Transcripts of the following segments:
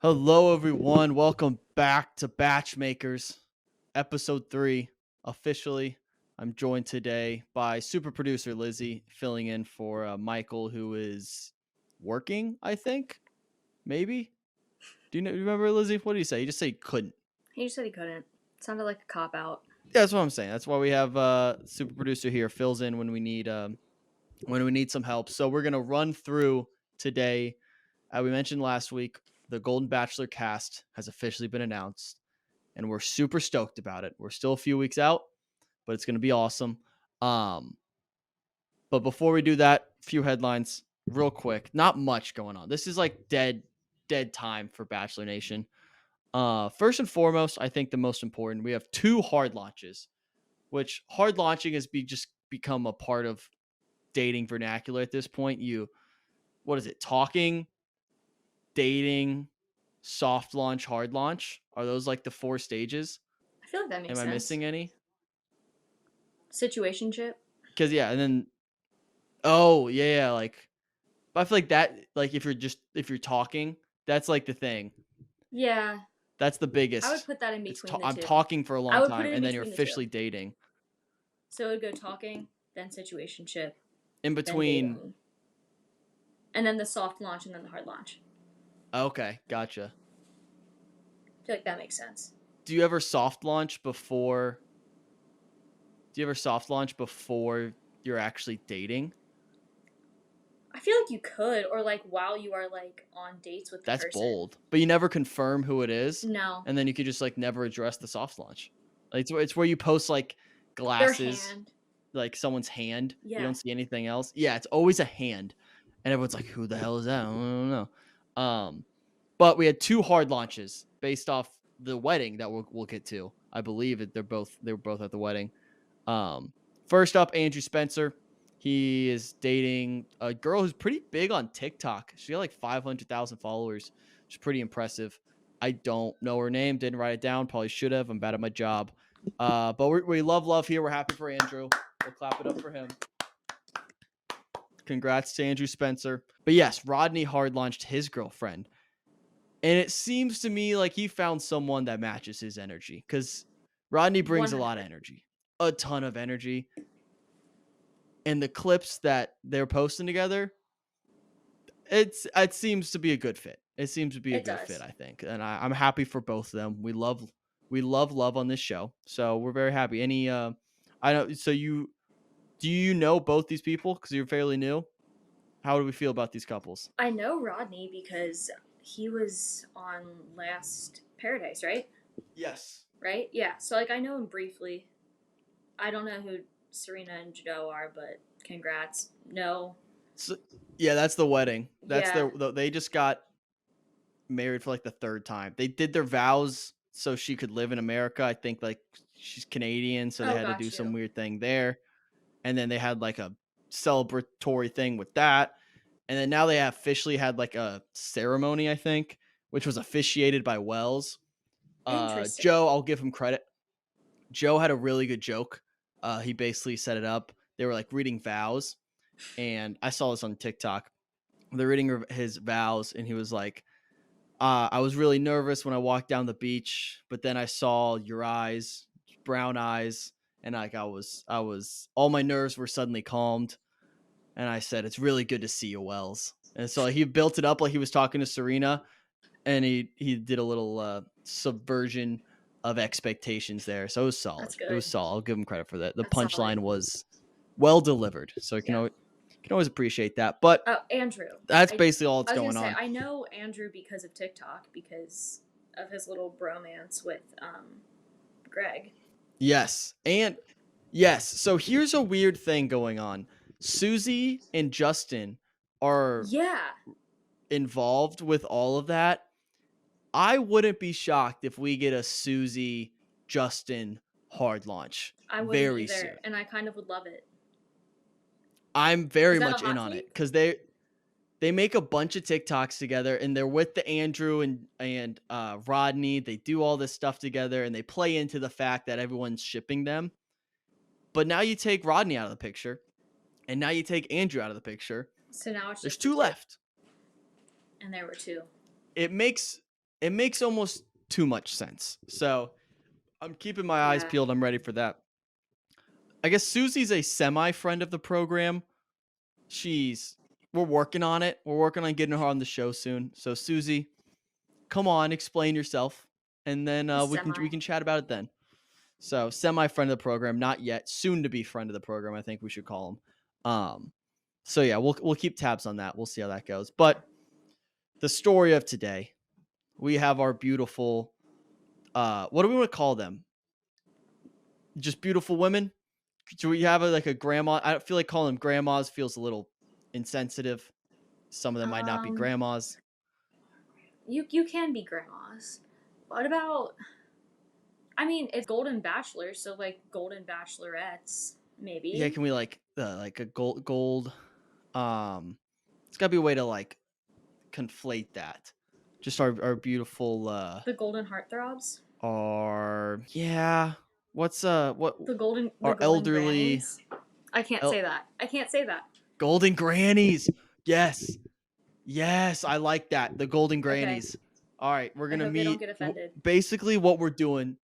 Hello, everyone. Welcome back to BachMakers, Ep.3. Officially, I'm joined today by super producer Lizi, filling in for Michael, who is working, I think. Maybe. Remember, Lizi? What did he say? He just said he couldn't. He just said he couldn't. Sounded like a cop out. Yeah, that's what I'm saying. That's why we have super producer here, fills in when we need some help. So we're gonna run through today. We mentioned last week the Golden Bachelor cast has officially been announced, and we're super stoked about it. We're still a few weeks out, but it's going to be awesome. But before we do that, a few headlines real quick. Not much going on. This is like dead time for Bachelor Nation. First and foremost, I think the most important, we have two hard launches, which hard launching has just become a part of dating vernacular at this point. What is it? Talking, dating, soft launch, hard launch. Are those like the four stages? I feel like that Am makes I sense. missing any? Situationship. Because yeah, and then oh yeah, like but I feel like that like if you're talking, that's like the thing. Yeah, That's the I would biggest. put that in between the I'm two. talking for a I long would put time, it in and then you're between the two. officially dating. So it would go talking, then situationship, In then between. dating, and then the soft launch, and then the hard launch. Okay, gotcha. I feel like that makes sense. Do you ever soft launch before? Do you ever soft launch before you're actually dating? I feel like you could, or like while you are like on dates with the That's person. bold, but you never confirm who it is, No, and then you could just like never address the soft launch. Like it's where you post like their glasses, hand. like someone's hand. You Yeah, don't see anything else. Yeah, it's always a hand, and everyone's like, "Who the hell is that?" I don't know. But we had two hard launches based off the wedding that we'll get to. I believe that they were both at the wedding. Um, First up, Andrew Spencer. He is dating a girl who's pretty big on TikTok. She got like 500,000 followers. She's pretty impressive. I don't know her name. Didn't write it down. Probably should have. I'm bad at my job. But we love here. We're happy for Andrew. We'll clap it up for him. Congrats to Andrew Spencer. But yes, Rodney hard launched his girlfriend. And it seems to me like he found someone that matches his energy because Rodney brings a lot of 100. energy, a ton of energy. And the clips that they're posting together, it seems to be a good fit. It seems to be a It good fit, does. I think, and I'm happy for both of them. We love on this show, so we're very happy. I know. So do you know both these people because you're fairly new? How do we feel about these couples? I know Rodney because he was on last Paradise, right? Yes. Right? Yeah. So like I know him briefly. I don't know who Serena and Joe are, but congrats. No. So, yeah, that's the wedding. Yeah. They just got married for like the third time. They did their vows so she could live in America. I think like she's Canadian, so they Oh, had to do got some you. weird thing there. And then they had like a celebratory thing with that. And then now they officially had like a ceremony, I think, which was officiated by Wells. Interesting. Joe, I'll give him credit. Joe had a really good joke. He basically set it up. They were like reading vows, and I saw this on TikTok. They're reading his vows, and he was like, I was really nervous when I walked down the beach, but then I saw your eyes, brown eyes, and like I was all my nerves were suddenly calmed, and I said, "It's really good to see you, Wells." And so he built it up like he was talking to Serena, and he did a little subversion of expectations there. So it was solid. That's It was good. solid. I'll give him credit for that. The That's punchline solid. was well delivered, so you Yeah. can always appreciate that. But Oh, Andrew. that's I basically all I that's was gonna going say on. I know Andrew because of TikTok because of his little bromance with Greg. Yes. And yes. So here's a weird thing going on. Susie and Justin are Yeah. involved with all of that. I wouldn't be shocked if we get a Susie Justin hard launch I wouldn't very soon. either, and I kind of would love it. I'm Is very that a much in hot on it take? because they make a bunch of TikToks together and they're with the Andrew and Rodney. They do all this stuff together and they play into the fact that everyone's shipping them. But now you take Rodney out of the picture and now you take Andrew out of the picture. So now it's There's just the two two, left. and there were two. It makes it makes almost too much sense. So I'm keeping my eyes Yeah. peeled. I'm ready for that. I guess Susie's a semi friend of the program. We're working on it. We're working on getting her on the show soon. So Susie, come on, explain yourself, and then we Semi. can chat about it then. So semi friend of the program, not yet, soon to be friend of the program. I think we should call him. So yeah, we'll keep tabs on that. We'll see how that goes. But the story of today, we have our beautiful. What do we want to call them? Just beautiful women. Do we have like a grandma? I feel like calling them grandmas feels a little insensitive. Some of them might not be Um, grandmas. you can be grandmas. What about? I mean, it's Golden Bachelor, so like Golden Bachelorettes, Yeah, maybe can we like a gold? It's gotta be a way to like conflate that. Just our beautiful the Golden Heartthrobs, our yeah. What's what the our Golden elderly Grannies. I can't el- say that. I can't say that. golden grannies? Yes, yes, I like that. The golden Okay. grannies. All right, we're I gonna hope they don't meet. get offended. Basically, what we're doing.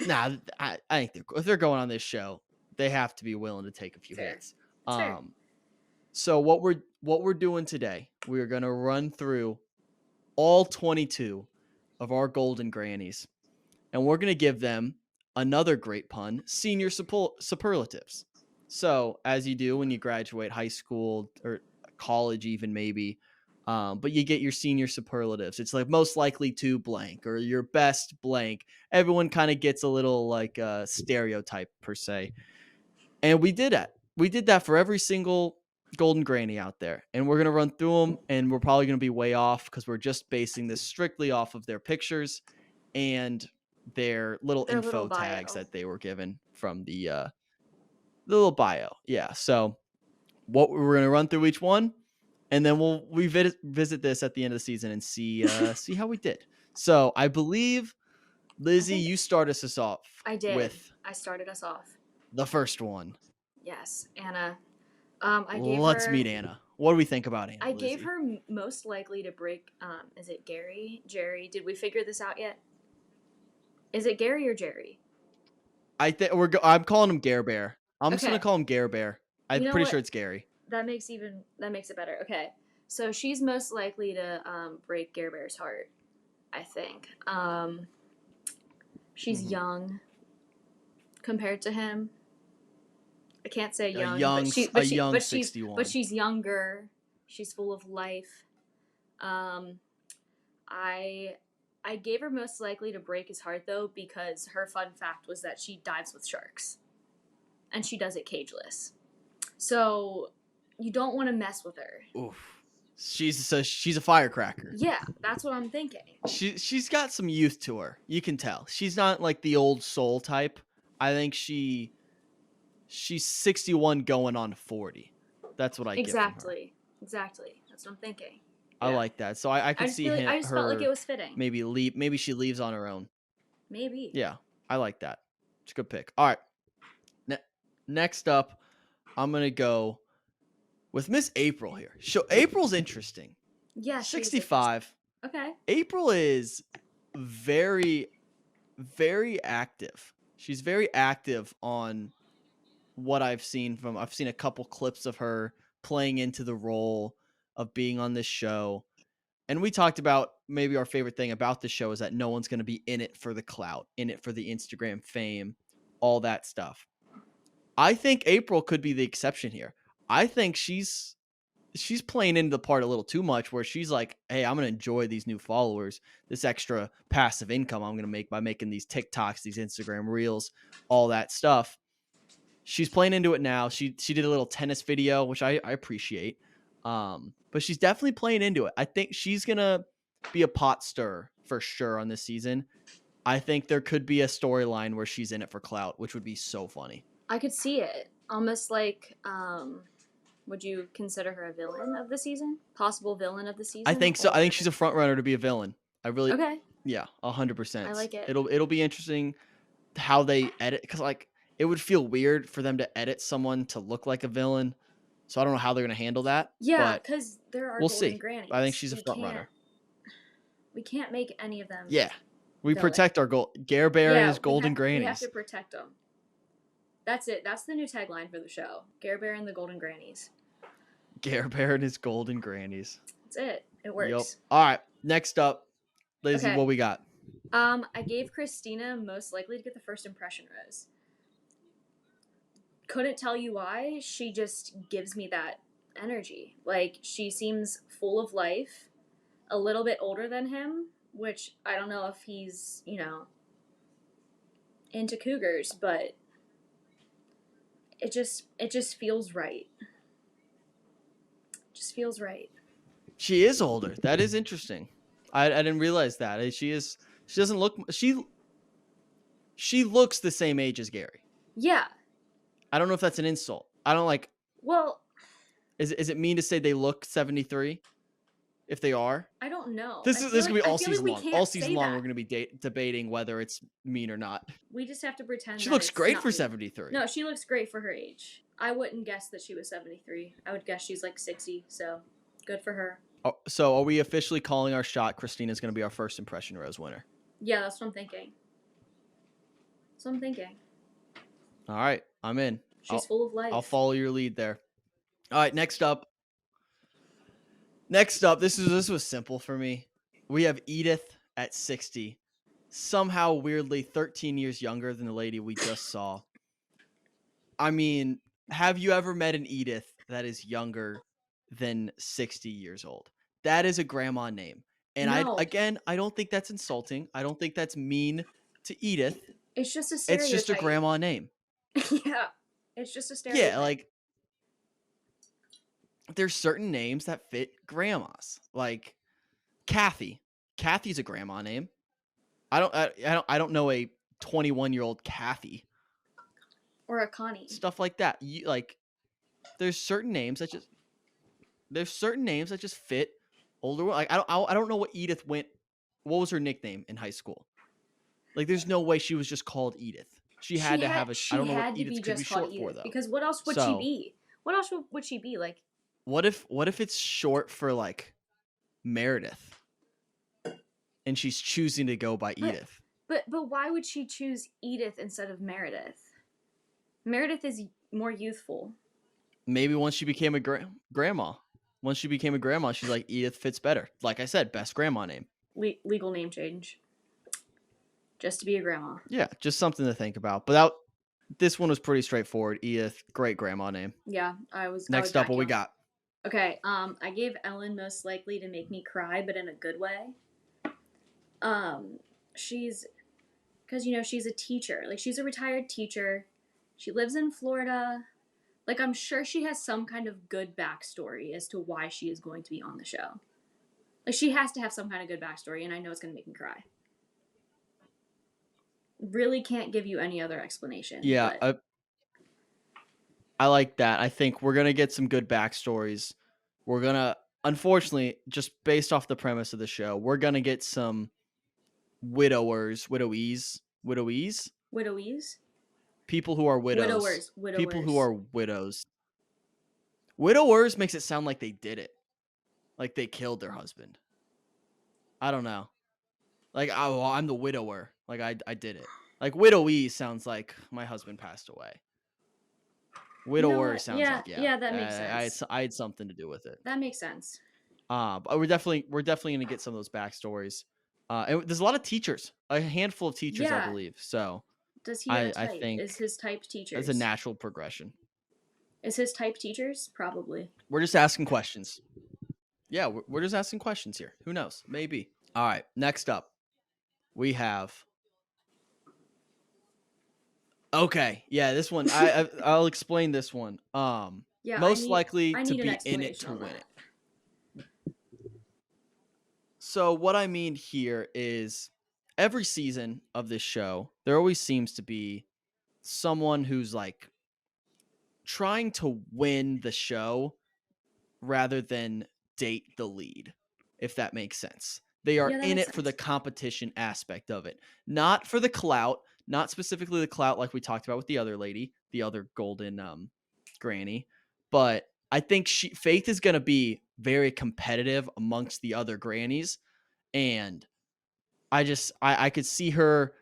Nah, I think if they're going on this show, they have to be willing to take a few Fair. hits. It's fair. So what we're doing today, we are gonna run through all 22 of our golden grannies, and we're gonna give them another great pun: senior superlatives. So as you do when you graduate high school or college, even maybe. But you get your senior superlatives. It's like most likely to blank or your best blank. Everyone kind of gets a little like stereotype per se. And we did that. We did that for every single golden granny out there. And we're going to run through them and we're probably going to be way off because we're just basing this strictly off of their pictures and their little Their little info tags bio. that they were given from the little bio. Yeah. So what we're going to run through each one and then we'll revisit this at the end of the season and see how we did. So I believe Lizzie, you start us off I did. with I started us off. the first one. Yes, Anna. Let's meet Anna. What do we think about Anna? I Lizzie? gave her most likely to break. Is it Gary? Jerry? Did we figure this out yet? Is it Gary or Jerry? I think I'm calling him Gare Bear. I'm just gonna Okay. call him Gare Bear. I'm You know pretty what? sure it's Gary. That makes it better. Okay, so she's most likely to break Gare Bear's heart. I think. She's young compared to him. I can't say young, young 61. But she's younger. She's full of life. I I gave her most likely to break his heart though because her fun fact was that she dives with sharks, and she does it cageless. So you don't want to mess with her. Oof. She's a firecracker. Yeah, that's what I'm thinking. She's got some youth to her. You can tell. She's not like the old soul type. I think she's 61 going on 40. That's what I get from her. Exactly. That's what I'm thinking. I like that. So I could see I just felt like it was fitting. Maybe she leaves on her own. Maybe. Yeah, I like that. It's a good pick. All right. Next up, I'm gonna go with Miss April here. So April's interesting. Yeah, 65. Okay. April is very, very active. She's very active on what I've seen I've seen a couple clips of her playing into the role of being on this show. And we talked about maybe our favorite thing about the show is that no one's going to be in it for the clout, in it for the Instagram fame, all that stuff. I think April could be the exception here. I think she's playing into the part a little too much where she's like, hey, I'm going to enjoy these new followers, this extra passive income I'm going to make by making these TikToks, these Instagram reels, all that stuff. She's playing into it now. She did a little tennis video, which I appreciate. But she's definitely playing into it. I think she's going to be a pot stirrer for sure on this season. I think there could be a storyline where she's in it for clout, which would be so funny. I could see it. Almost like, would you consider her a villain of the season? Possible villain of the season? I think so. I think she's a front runner to be a villain. Okay. Yeah, 100%. I like it. It'll be interesting how they edit, because like it would feel weird for them to edit someone to look like a villain. So I don't know how they're gonna handle that. Yeah, but because there are we'll golden see. grannies. I think she's a front runner. We can't make any of them. Yeah. We go protect our Gare Bear and his golden We grannies. have to protect them. That's it. That's the new tagline for the show. Gare Bear and the Golden Grannies. Gare Bear and his golden grannies. That's it. It works. Yep. All right. Next up, Lizzie, Okay. what we got? I gave Christina most likely to get the first impression rose. Couldn't tell you why. She just gives me that energy. Like, she seems full of life, a little bit older than him, which I don't know if he's, into cougars, but it just feels right. Just feels right. She is older. That is interesting. I didn't realize that. She doesn't look she looks the same age as Gary. Yeah. I don't know if that's an insult. I don't like. Well, is it mean to say they look 73? If they are, I don't know. This is gonna be all season long. All season long, that. we're gonna be debating whether it's mean or not. We just have to pretend. She looks great for 73. No, she looks great for her age. I wouldn't guess that she was 73. I would guess she's like 60. So good for her. Oh, so are we officially calling our shot? Christina's gonna be our first impression rose winner. Yeah, that's what I'm thinking. All right, I'm in. She's full of life. I'll follow your lead there. All right, next up, this was simple for me. We have Edith at 60, somehow weirdly 13 years younger than the lady we just saw. I mean, have you ever met an Edith that is younger than 60 years old? That is a grandma name. And no. I don't think that's insulting. I don't think that's mean to Edith. It's just a stereotype. It's just a grandma name. Yeah. It's just a stereotype. Yeah, like there's certain names that fit grandmas. Like Kathy. Kathy's a grandma name. I don't know a 21-year-old Kathy. Or a Connie. Stuff like that. There's certain names that just fit older. Like I don't know what Edith went. What was her nickname in high school? Like there's no way she was just called Edith. She had to have a. I don't know what Edith could be short for though. Because what else would she be? What else would she be like? What if it's short for like Meredith, and she's choosing to go by Edith? But why would she choose Edith instead of Meredith? Meredith is more youthful. Maybe once she became a grandma. Once she became a grandma, she's like, Edith fits better. Like I said, best grandma name. Legal name change. Just to be a grandma. Yeah, just something to think about. But this one was pretty straightforward. Edith, great grandma name. Yeah, I was. Next up, what we got? Okay, I gave Ellen most likely to make me cry, but in a good way. Because she's a teacher. Like she's a retired teacher. She lives in Florida. Like I'm sure she has some kind of good backstory as to why she is going to be on the show. Like she has to have some kind of good backstory, and I know it's going to make me cry. Really can't give you any other explanation. Yeah, I like that. I think we're going to get some good backstories. We're going to, unfortunately, just based off the premise of the show, we're going to get some widowies? People who are widows. Widowers. People who are widows. Widowers makes it sound like they did it. Like they killed their husband. I don't know. Like, oh, I'm the widower. Like I did it. Like widowies sounds like my husband passed away. Widower sounds like yeah, that makes sense. I had something to do with it. That makes sense. But we're definitely gonna get some of those backstories. And there's a lot of teachers, a handful of teachers, I believe. So does he have a type? I think is his type teachers? It's a natural progression. Is his type teachers? Probably. We're just asking questions. Yeah, we're just asking questions here. Who knows? Maybe. All right. Next up, we have. Okay, yeah, this one I'll explain this one. Most likely to be in it to win it. So what I mean here is every season of this show, there always seems to be someone who's like trying to win the show rather than date the lead, if that makes sense. They are in it for the competition aspect of it, not for the clout. Not specifically the clout like we talked about with the other lady, the other golden granny. But I think Faith is going to be very competitive amongst the other grannies. And I could see her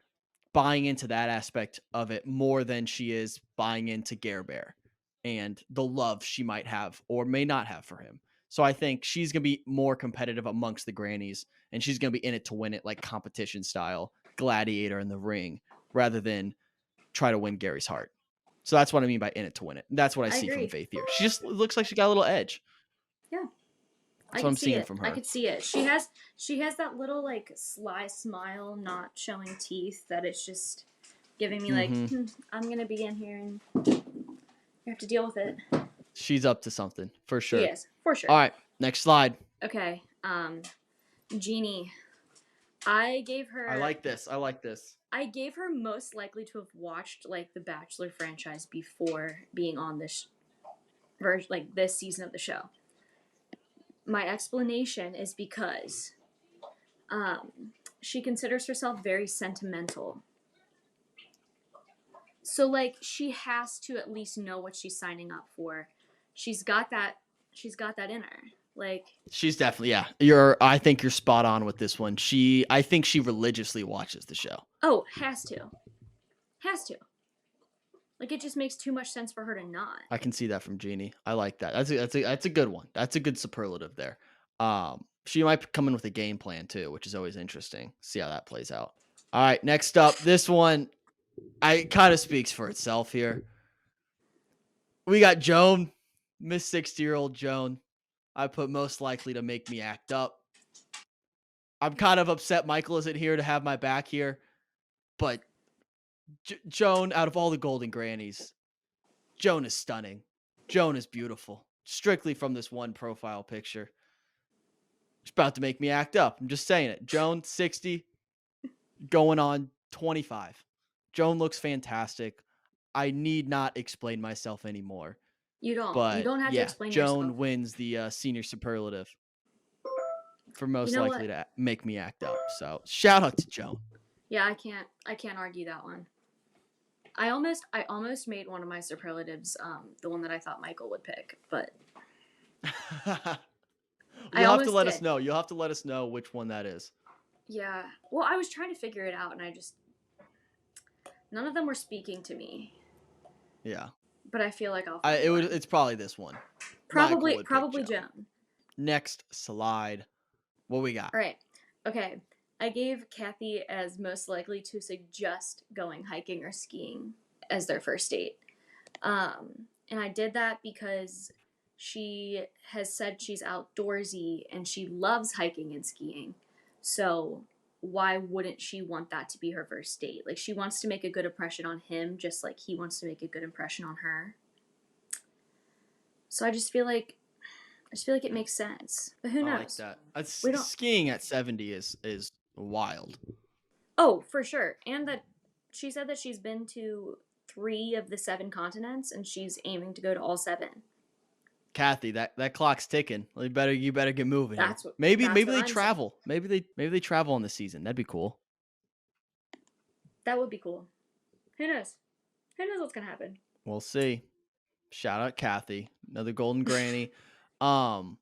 buying into that aspect of it more than she is buying into Gare Bear and the love she might have or may not have for him. So I think she's going to be more competitive amongst the grannies, and she's going to be in it to win it, like competition style, gladiator in the ring, rather than try to win Gary's heart. So that's what I mean by in it to win it. That's what I see from agree. Faith here. She just looks like she got a little edge. Yeah. That's I what could I'm see seeing it. from I her. could see it. She has that little like sly smile, not showing teeth. That it's just giving me like, I'm gonna be in here and you have to deal with it. She's up to something for She sure. is for sure. All right, next slide. Okay. Jeannie. I gave her. I like this. I like this. I gave her most likely to have watched like the Bachelor franchise before being on this version, like this season of the show. My explanation is because she considers herself very sentimental. So like she has to at least know what she's signing up for. She's got that in her. Like She's definitely I think you're spot on with this one. I think she religiously watches the show. oh, has to. Has to. Like it just makes too much sense for her to not. I can see that from Jeannie. I like that. That's a good one. That's a good superlative there. She might come in with a game plan too, which is always interesting. See how that plays out. All right, next up, this one I kind of speaks for itself here. We got Joan, Miss 60-year-old Joan. I put most likely to make me act up. I'm kind of upset Michael isn't here to have my back here, but Joan, out of all the Golden Grannies, Joan is stunning. Joan is beautiful. Strictly from this one profile picture. It's about to make me act up. I'm just saying it. Joan, 60, going on 25. Joan looks fantastic. I need not explain myself anymore. You don't. You But don't have to yeah, explain Joan yourself. wins the senior superlative for most You know likely what? to make me act up. So shout out to Joan. Yeah, I can't argue that one. I almost made one of my superlatives the one that I thought Michael would pick, but I You'll have to almost let did. us know. You'll have to let us know which one that is. Yeah. Well, I was trying to figure it out and none of them were speaking to me. Yeah. But I feel like it's probably this one. Probably Joan. Next slide. What we got? All right. Okay. I gave Kathy as most likely to suggest going hiking or skiing as their first date. And I did that because she has said she's outdoorsy and she loves hiking and skiing. So why wouldn't she want that to be her first date? Like she wants to make a good impression on him just like he wants to make a good impression on her. So I just feel like it makes sense. But who knows? I like that. Skiing at 70 is wild. Oh, for sure. And that she said that she's been to 3 of the 7 continents and she's aiming to go to all 7. Kathy, that clock's ticking. You better get moving. Maybe they travel. Maybe they travel on the season. That'd be cool. That would be cool. Who knows? Who knows what's gonna happen? We'll see. Shout out Kathy, another Golden Granny. All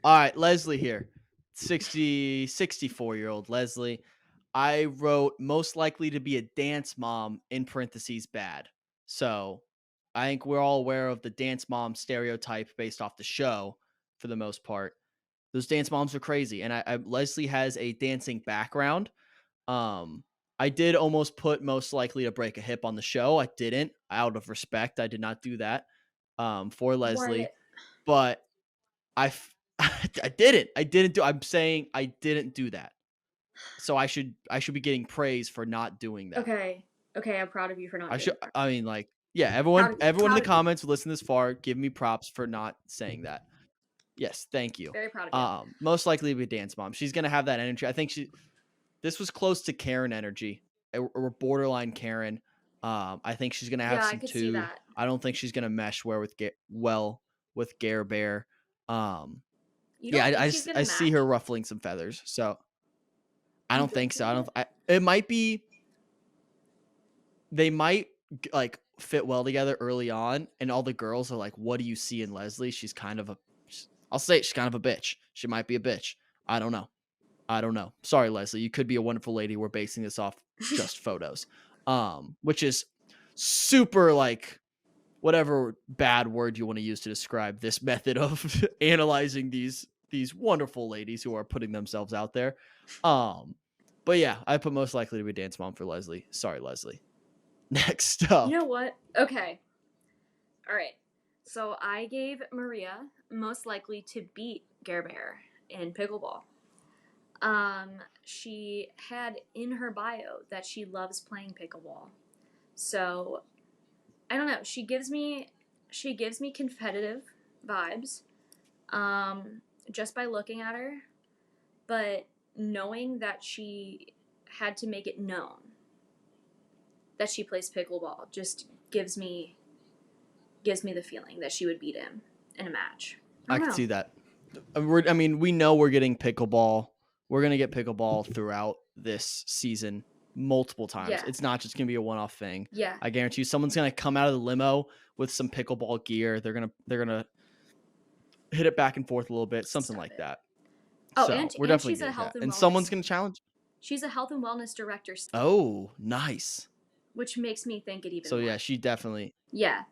right, Leslie here. 64-year-old Leslie. I wrote most likely to be a dance mom in parentheses bad. So I think we're all aware of the dance mom stereotype based off the show for the most part. Those dance moms are crazy. And Leslie has a dancing background. I did almost put most likely to break a hip on the show. I didn't. Out of respect, I did not do that for Leslie. But I didn't. I'm saying I didn't do that. So I should be getting praise for not doing that. Okay, I'm proud of you for not. I mean, like, yeah, everyone in the comments who listen this far, give me props for not saying that. Yes, thank you. Very proud of you. Most likely to be a dance mom. She's gonna have that energy. I think this was close to Karen energy, or borderline Karen. I think she's gonna have some too. See that. I don't think she's gonna mesh well with Gare Bear. I see her ruffling some feathers. So I don't think so. It might be. They might like fit well together early on, and all the girls are like, "What do you see in Leslie? She's kind of a." I'll say it, she's kind of a bitch. She might be a bitch. I don't know. I don't know. Sorry, Leslie. You could be a wonderful lady. We're basing this off just photos. Which is super like whatever bad word you want to use to describe this method of analyzing these wonderful ladies who are putting themselves out there. But yeah, I put most likely to be dance mom for Leslie. Sorry, Leslie. Next You up. know what? Okay. All right. So I gave Maria most likely to beat Gare Bear in pickleball. She had in her bio that she loves playing pickleball. So I don't know. She gives me competitive vibes. Just by looking at her, but knowing that she had to make it known that she plays pickleball just gives me the feeling that she would beat him in a match. I I don't could know. see that. I mean, we know we're getting pickleball. We're going to get pickleball throughout this season multiple times. Yeah. It's not just going to be a one-off thing. Yeah. I guarantee you someone's going to come out of the limo with some pickleball gear. They're going to hit it back and forth a little bit, something Stop like it. that. Oh, So, we're and definitely she's a getting health that. and And wellness. someone's going to challenge. She's a health and wellness director, Oh, nice. which makes me think it even So, more. yeah, she definitely Yeah.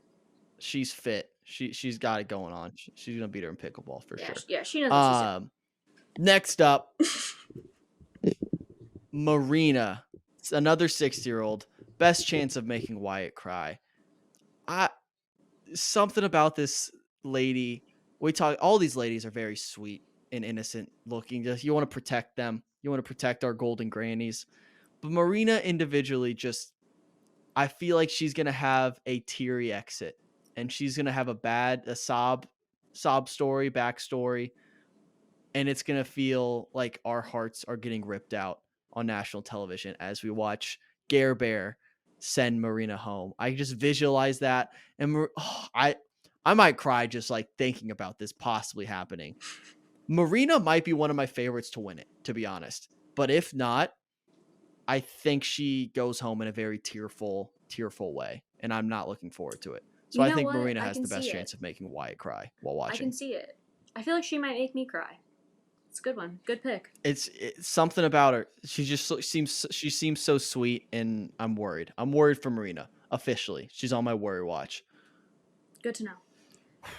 she's fit. She's got it going on. She's going to beat her in pickleball for Yeah. sure. Yeah. She knows what she's doing. Next up, Marina. It's another 60-year-old. Best chance of making Wyatt cry. Something about this lady. All these ladies are very sweet and innocent looking. Just you want to protect them. You want to protect our golden grannies. But Marina individually just I feel like she's gonna have a teary exit. And she's gonna have a sob story, backstory, and it's going to feel like our hearts are getting ripped out on national television as we watch Gare Bear send Marina home. I just visualize that, and I might cry just like thinking about this possibly happening. Marina might be one of my favorites to win it, to be honest. But if not, I think she goes home in a very tearful way, and I'm not looking forward to it. So You I know think what? Marina I has can the best see chance it. of making Wyatt cry while I can watching. see it. I feel like she might make me cry. It's a good one. Good pick. It's something about her. She seems so sweet, and I'm worried. I'm worried for Marina. Officially, she's on my worry watch. Good to know.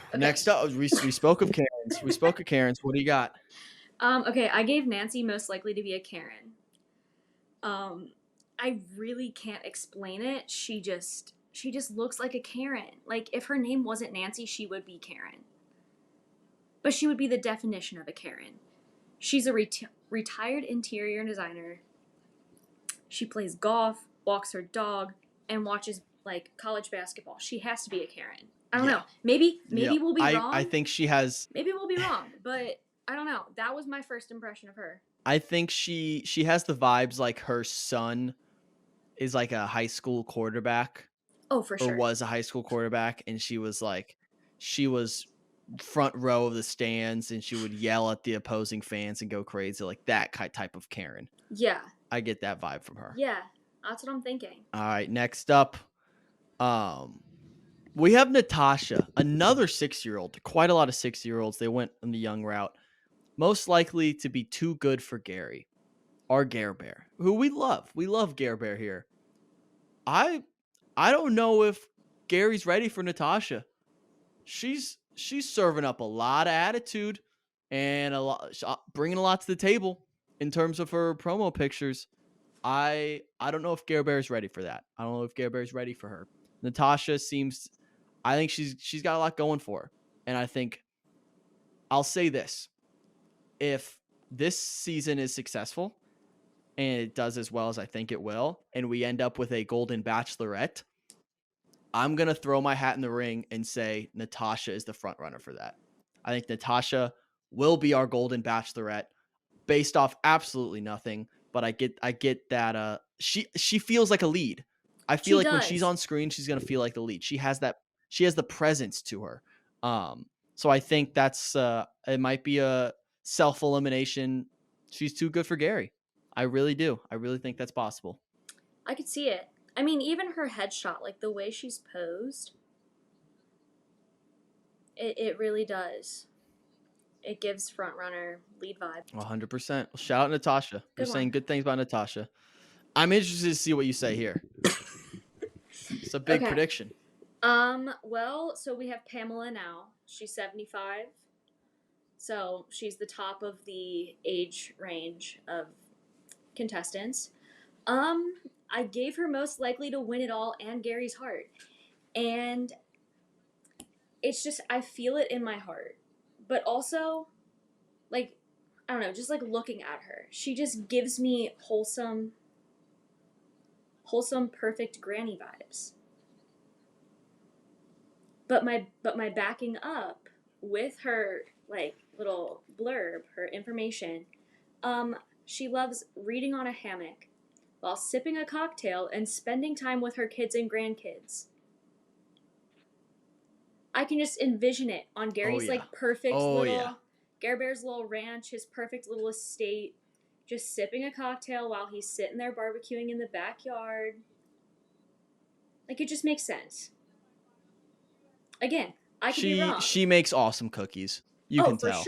Okay. Next up, we spoke of Karens. We spoke of Karens. What do you got? Okay, I gave Nancy most likely to be a Karen. I really can't explain it. She just looks like a Karen. Like if her name wasn't Nancy, she would be Karen. But she would be the definition of a Karen. She's a retired interior designer. She plays golf, walks her dog, and watches like college basketball. She has to be a Karen. I don't know. Maybe we'll be wrong. I think she has. Maybe we'll be wrong, but I don't know. That was my first impression of her. I think she has the vibes like her son is like a high school quarterback. Oh, for sure. Or was a high school quarterback, and she was front row of the stands, and she would yell at the opposing fans and go crazy, like that type of Karen. Yeah. I get that vibe from her. Yeah, that's what I'm thinking. All right, next up, we have Natasha, another 6-year-old. Quite a lot of 6-year-olds. They went on the young route. Most likely to be too good for Gary, our Gare Bear, who we love. We love Gare Bear here. I don't know if Gary's ready for Natasha. She's serving up a lot of attitude and bringing a lot to the table in terms of her promo pictures. I don't know if Gare Bear's ready for that. I don't know if Gare Bear's ready for her. Natasha seems. I think she's got a lot going for her, and I think I'll say this: if this season is successful and it does as well as I think it will, and we end up with a Golden Bachelorette, I'm going to throw my hat in the ring and say Natasha is the front runner for that. I think Natasha will be our Golden Bachelorette based off absolutely nothing, but I get that she feels like a lead. I feel like when she's on screen, she's going to feel like the lead. She has the presence to her. So I think that's it might be a self-elimination. She's too good for Gary. I really do. I really think that's possible. I could see it. I mean, even her headshot, like the way she's posed, it really does. it gives front runner lead vibe. 100%. Shout out Natasha. You're Good one. saying good things about Natasha. I'm interested to see what you say here. It's a big Okay. prediction. Well, so we have Pamela now. She's 75. So she's the top of the age range of contestants. I gave her most likely to win it all and Gary's heart. And it's just, I feel it in my heart. But also, like, I don't know, just like looking at her, she just gives me wholesome, perfect granny vibes. But my backing up with her like little blurb, her information, she loves reading on a hammock while sipping a cocktail and spending time with her kids and grandkids. I can just envision it on Gary's like perfect little Gare Bear's little ranch, his perfect little estate, just sipping a cocktail while he's sitting there barbecuing in the backyard. Like, it just makes sense. Again, I could be wrong. She makes awesome cookies. You can tell.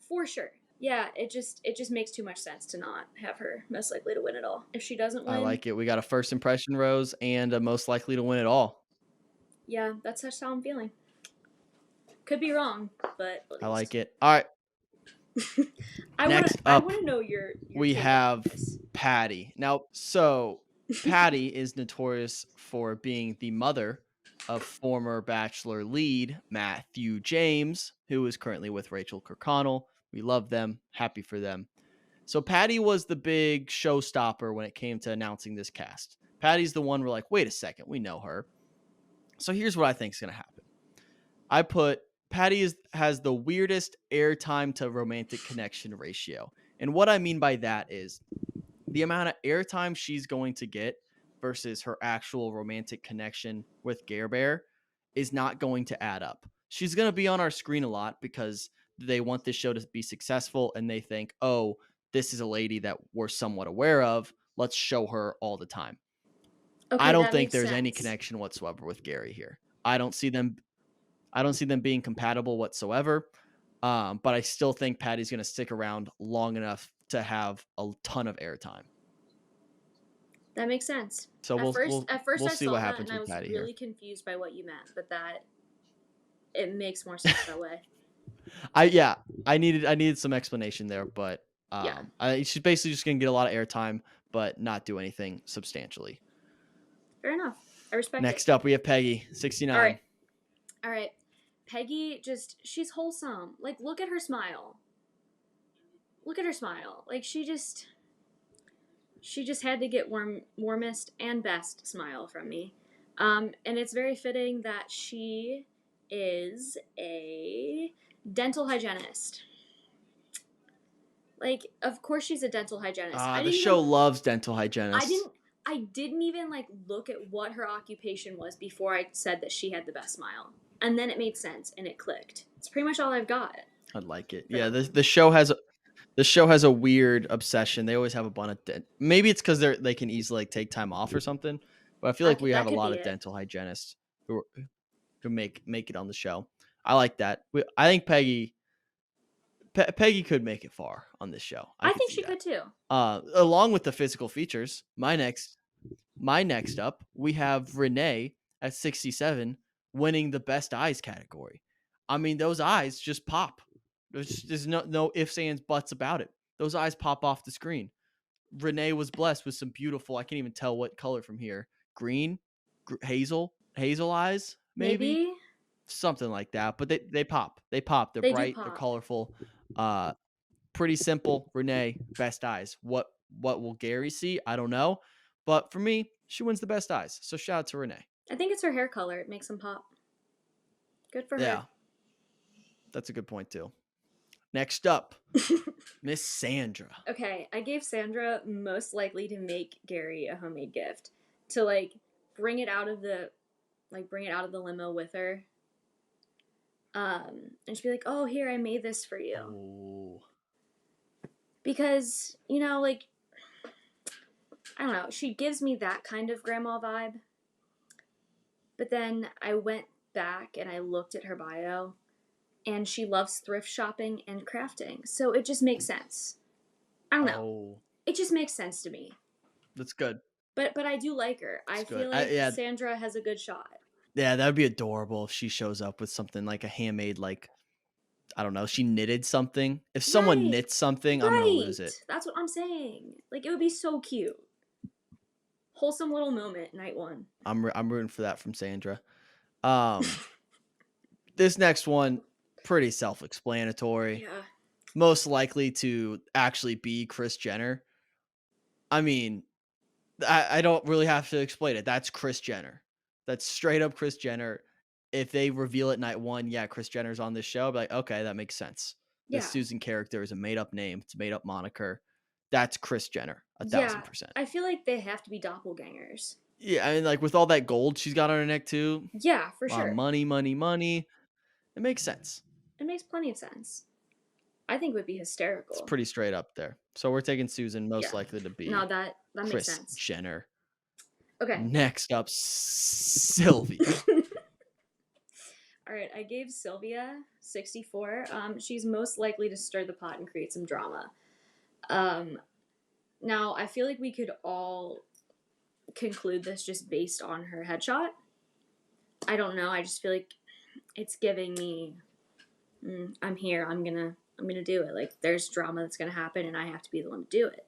For sure. Yeah, it just makes too much sense to not have her most likely to win it all. If she doesn't win, I like it. We got a first impression rose and a most likely to win it all. Yeah, that's how I'm feeling. Could be wrong, but I like it. All right. Next up, I want to know your we have Patty. Now, so Patty is notorious for being the mother of former Bachelor lead Matthew James, who is currently with Rachel Kirkconnell. We love them. Happy for them. So Patty was the big showstopper when it came to announcing this cast. Patty's the one we're like, wait a second, we know her. So here's what I think is going to happen. I put Patty has the weirdest airtime to romantic connection ratio. And what I mean by that is the amount of airtime she's going to get versus her actual romantic connection with Gare Bear is not going to add up. She's going to be on our screen a lot because they want this show to be successful and they think, oh, this is a lady that we're somewhat aware of. Let's show her all the time. Okay, I don't think there's any connection whatsoever with Gary here. I don't see them being compatible whatsoever. But I still think Patty's going to stick around long enough to have a ton of airtime. That makes sense. So at first we'll I see saw what that happens and I with was Patty really here. confused by what you meant, but that it makes more sense that way. I needed some explanation there, but she's basically just gonna get a lot of airtime, but not do anything substantially. Fair enough. I respect it. Next up, we have Peggy, 69. All right. Peggy, she's wholesome. Like, look at her smile. Like, she just had to get warmest and best smile from me. And it's very fitting that she is a dental hygienist. Like, of course she's a dental hygienist. The show loves dental I hygienists. didn't even like look at what her occupation was before I said that she had the best smile. And then it made sense and it clicked. It's pretty much all I've got. I like it. Yeah, the show has a weird obsession. They always have a bunch of maybe it's because they can easily like take time off or something. But I feel like we have a lot of dental hygienists who make it on the show. I like that. I think Peggy could make it far on this show. I think she could too. Along with the physical features, my next up, we have Renee at 67 winning the best eyes category. I mean, those eyes just pop. There's no ifs, ands, buts about it. Those eyes pop off the screen. Renee was blessed with some beautiful, I can't even tell what color from here. Green, hazel eyes, maybe something like that. But they pop. They pop. They're bright. They're colorful. Pretty simple. Renee, best eyes. What will Gary see? I don't know. But for me, she wins the best eyes. So shout out to Renee. I think it's her hair color. It makes them pop. Good for her. Yeah. That's a good point too. Next up, Miss Sandra. Okay, I gave Sandra most likely to make Gary a homemade gift to like bring it out of the limo with her. And she'd be like, "Oh, here, I made this for you." Ooh. Because, you know, like, I don't know, she gives me that kind of grandma vibe. But then I went back and I looked at her bio, and she loves thrift shopping and crafting. So it just makes sense. I don't know. Oh, It just makes sense to me. that's good. But I do like her. I That's good. feel like Yeah, Sandra has a good shot. yeah, that would be adorable if she shows up with something like a handmade, like, I don't know, she knitted something. If someone Right. knits something, I'm gonna Right. lose it. That's what I'm saying. Like, it would be so cute. Wholesome little moment, night one. I'm rooting for that from Sandra. This next one, pretty self-explanatory. Yeah. Most likely to actually be Kris Jenner. I mean, I don't really have to explain it. That's Kris Jenner. That's straight up Kris Jenner. If they reveal it night one, yeah, Kris Jenner's on this show, I'll be like, okay, that makes sense. The Yeah. Susan character is a made up name. It's a made up moniker. That's Kris Jenner, Yeah. 1,000%. I feel like they have to be doppelgangers. Yeah, I mean, like with all that gold she's got on her neck too. Yeah, for sure. Money, money, money. It makes sense. It makes plenty of sense. I think it would be hysterical. It's pretty straight up there. So we're taking Susan, most Yeah. likely to be No, that makes Kris sense. Jenner. Okay. Next up, Sylvia. All right, I gave Sylvia 64. She's most likely to stir the pot and create some drama. Now, I feel like we could all conclude this just based on her headshot. I don't know. I just feel like it's giving me, I'm here. I'm gonna do it. Like, there's drama that's gonna happen, and I have to be the one to do it.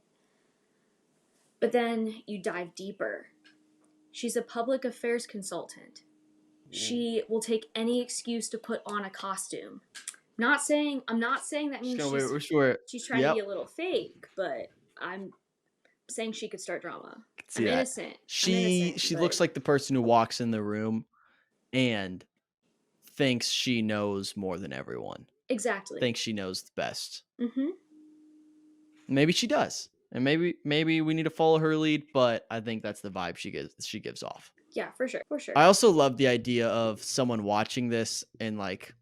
But then you dive deeper. She's a public affairs consultant. She will take any excuse to put on a costume. I'm not saying that means she's trying to be a little fake, but I'm saying she could start drama. I'm innocent. She looks like the person who walks in the room and thinks she knows more than everyone. Exactly. Thinks she knows the best. Mm-hmm. Maybe she does. And maybe we need to follow her lead, but I think that's the vibe she gives off. Yeah, for sure. I also love the idea of someone watching this and like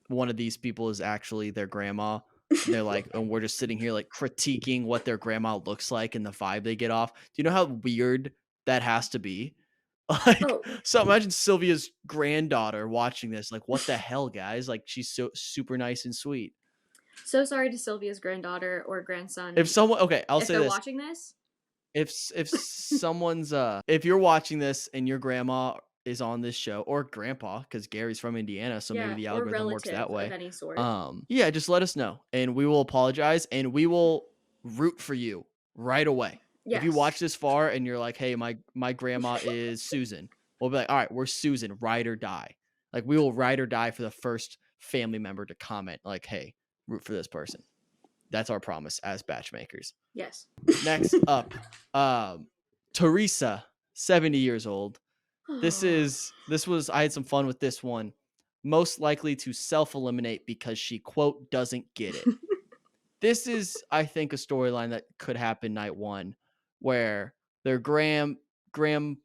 one of these people is actually their grandma. They're like, and we're just sitting here like critiquing what their grandma looks like and the vibe they get off. Do you know how weird that has to be? Like, so imagine Sylvia's granddaughter watching this. Like, what the hell, guys? Like, she's so super nice and sweet. So sorry to Sylvia's granddaughter or grandson. If someone, okay, I'll say this. If they're watching this, if someone's if you're watching this and your grandma is on this show or grandpa, because Gary's from Indiana, so maybe the algorithm works that way. Of any sort. Yeah, just let us know and we will apologize and we will root for you right away. Yes. If you watch this far and you're like, hey, my grandma is Susan, we'll be like, all right, we're Susan, ride or die. Like, we will ride or die for the first family member to comment, like, hey, root for this person. That's our promise as BachMakers. Yes. Next up, Teresa, 70 years old. I had some fun with this one. Most likely to self-eliminate because she, quote, doesn't get it. This is, I think, a storyline that could happen night one, where their grandson,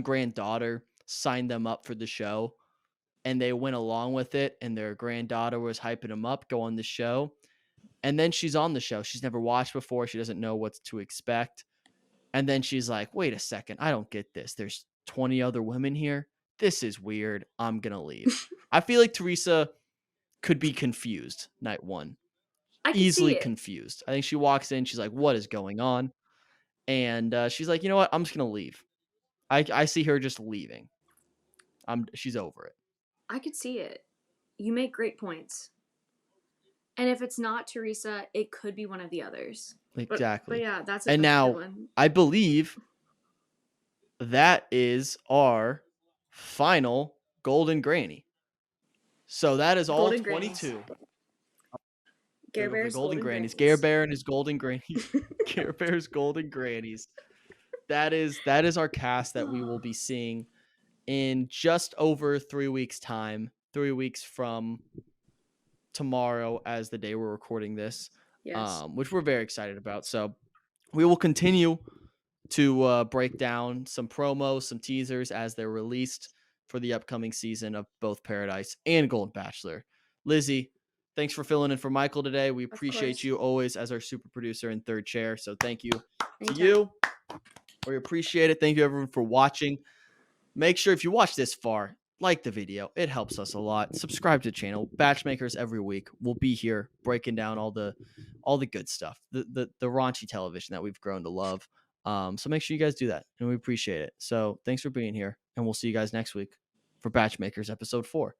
granddaughter signed them up for the show, and they went along with it, and their granddaughter was hyping them up, go on the show. And then she's on the show. She's never watched before. She doesn't know what to expect. And then she's like, wait a second. I don't get this. There's 20 other women here. This is weird. I'm going to leave. I feel like Teresa could be confused night one. Easily confused. I think she walks in. She's like, what is going on? And she's like, you know what? I'm just going to leave. I see her just leaving. She's over it. I could see it. You make great points. And if it's not Teresa, it could be one of the others. Exactly. But yeah, that's a good one. I believe that is our final Golden Granny. So that is all 22. Gare Bear's Golden Grannies. Gare Bear and his Golden Grannies. Gare Bear's Golden Grannies. That is our cast that we will be seeing in just over 3 weeks' time. 3 weeks from tomorrow as the day we're recording this. Yes. Which we're very excited about. So we will continue to break down some promos, some teasers as they're released for the upcoming season of both Paradise and Golden Bachelor. Lizi, thanks for filling in for Michael today. We appreciate you always as our super producer in third chair. So thank you to you. We appreciate it. Thank you everyone for watching. Make sure if you watch this far, like the video. It helps us a lot. Subscribe to the channel. Batchmakers every week. We'll be here breaking down all the good stuff, the raunchy television that we've grown to love. So make sure you guys do that, and we appreciate it. So thanks for being here, and we'll see you guys next week for Batchmakers episode 4.